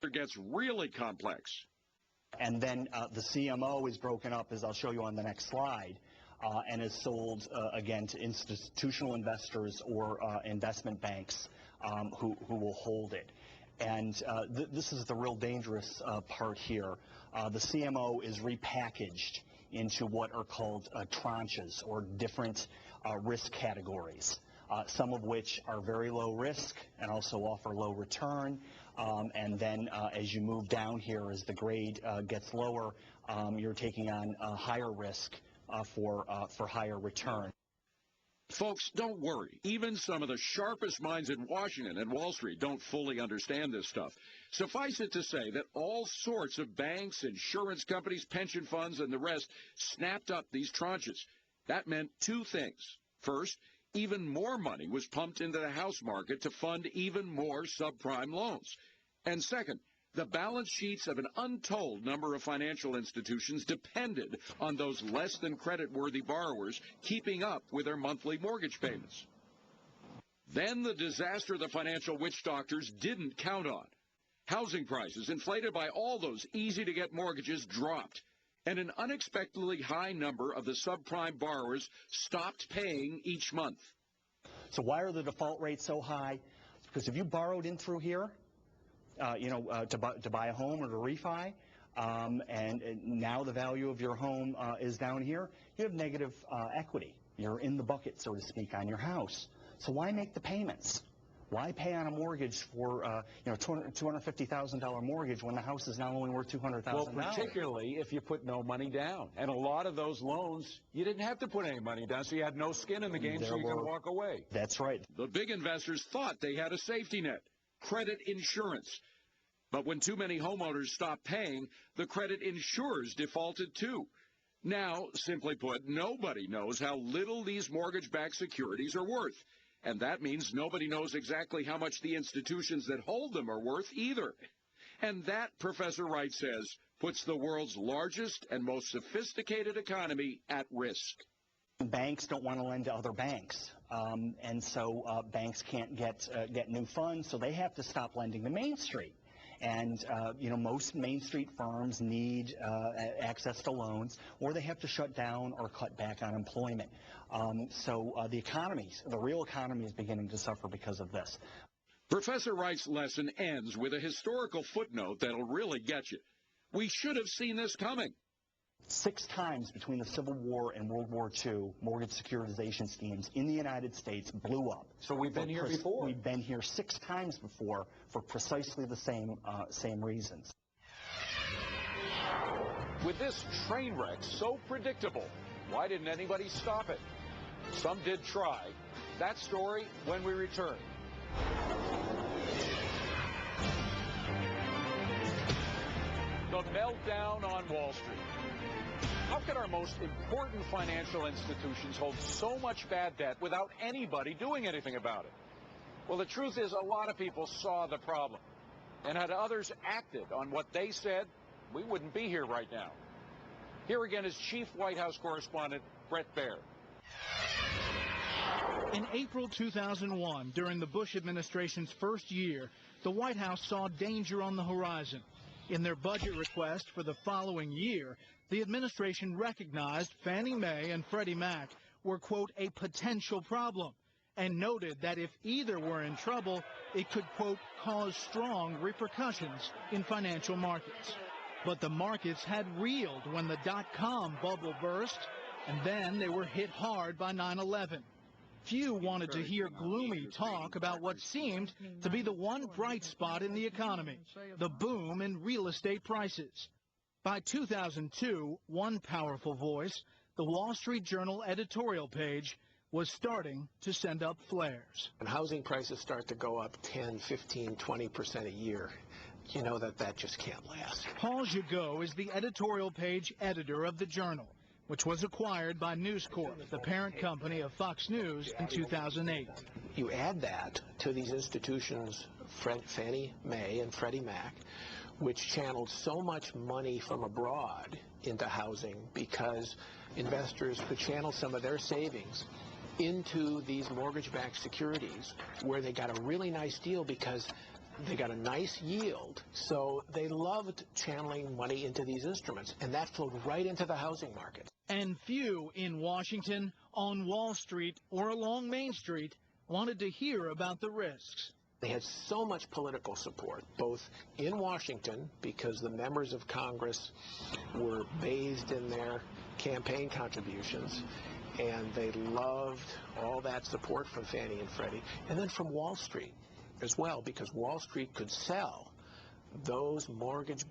It gets really complex. And then the CMO is broken up, as I'll show you on the next slide, and is sold, again, to institutional investors or investment banks who will hold it. And this is the real dangerous part here. The CMO is repackaged into what are called tranches, or different risk categories, some of which are very low risk and also offer low return. And then as you move down here, as the grade gets lower, you're taking on higher risk for higher return. Folks, don't worry. Even some of the sharpest minds in Washington and Wall Street don't fully understand this stuff. Suffice it to say that all sorts of banks, insurance companies, pension funds, and the rest snapped up these tranches. That meant two things. First, even more money was pumped into the house market to fund even more subprime loans. And second, the balance sheets of an untold number of financial institutions depended on those less than credit-worthy borrowers keeping up with their monthly mortgage payments. Then the disaster the financial witch doctors didn't count on. Housing prices, inflated by all those easy-to-get mortgages, dropped, and an unexpectedly high number of the subprime borrowers stopped paying each month. So why are the default rates so high? Because if you borrowed in through here, to buy a home or to refi, and now the value of your home is down here, you have negative equity. You're in the bucket, so to speak, on your house. So why make the payments? Why pay on a mortgage for $250,000 mortgage when the house is now only worth $200,000? Well, particularly if you put no money down. And a lot of those loans, you didn't have to put any money down, so you had no skin in the game, so you can walk away. That's right. The big investors thought they had a safety net, credit insurance. But when too many homeowners stopped paying, the credit insurers defaulted too. Now, simply put, nobody knows how little these mortgage-backed securities are worth. And that means nobody knows exactly how much the institutions that hold them are worth either. And that, Professor Wright says, puts the world's largest and most sophisticated economy at risk. Banks don't want to lend to other banks, and so banks can't get new funds, so they have to stop lending to Main Street. And, most Main Street firms need access to loans, or they have to shut down or cut back on employment. So the real economy is beginning to suffer because of this. Professor Wright's lesson ends with a historical footnote that'll really get you. We should have seen this coming. 6 times between the Civil War and World War II, mortgage securitization schemes in the United States blew up. So we've been here before. We've been here 6 times before for precisely the same reasons. With this train wreck so predictable, why didn't anybody stop it? Some did try. That story when we return. The meltdown on Wall Street. How can our most important financial institutions hold so much bad debt without anybody doing anything about it? Well, the truth is a lot of people saw the problem. And had others acted on what they said, we wouldn't be here right now. Here again is Chief White House correspondent Bret Baier. In April 2001, during the Bush administration's first year, the White House saw danger on the horizon. In their budget request for the following year, the administration recognized Fannie Mae and Freddie Mac were, quote, a potential problem, and noted that if either were in trouble, it could, quote, cause strong repercussions in financial markets. But the markets had reeled when the dot-com bubble burst, and then they were hit hard by 9/11. Few wanted to hear gloomy talk about what seemed to be the one bright spot in the economy, the boom in real estate prices. By 2002, one powerful voice, the Wall Street Journal editorial page, was starting to send up flares. When housing prices start to go up 10, 15, 20% a year, you know that just can't last. Paul Gigot is the editorial page editor of the Journal, which was acquired by News Corp, the parent company of Fox News, in 2008. You add that to these institutions, Fannie Mae and Freddie Mac, which channeled so much money from abroad into housing because investors could channel some of their savings into these mortgage-backed securities where they got a really nice deal because They got a nice yield, so they loved channeling money into these instruments, and that flowed right into the housing market. And few in Washington, on Wall Street, or along Main Street wanted to hear about the risks. They had so much political support, both in Washington, because the members of Congress were bathed in their campaign contributions, and they loved all that support from Fannie and Freddie, and then from Wall Street as well, because Wall Street could sell those mortgage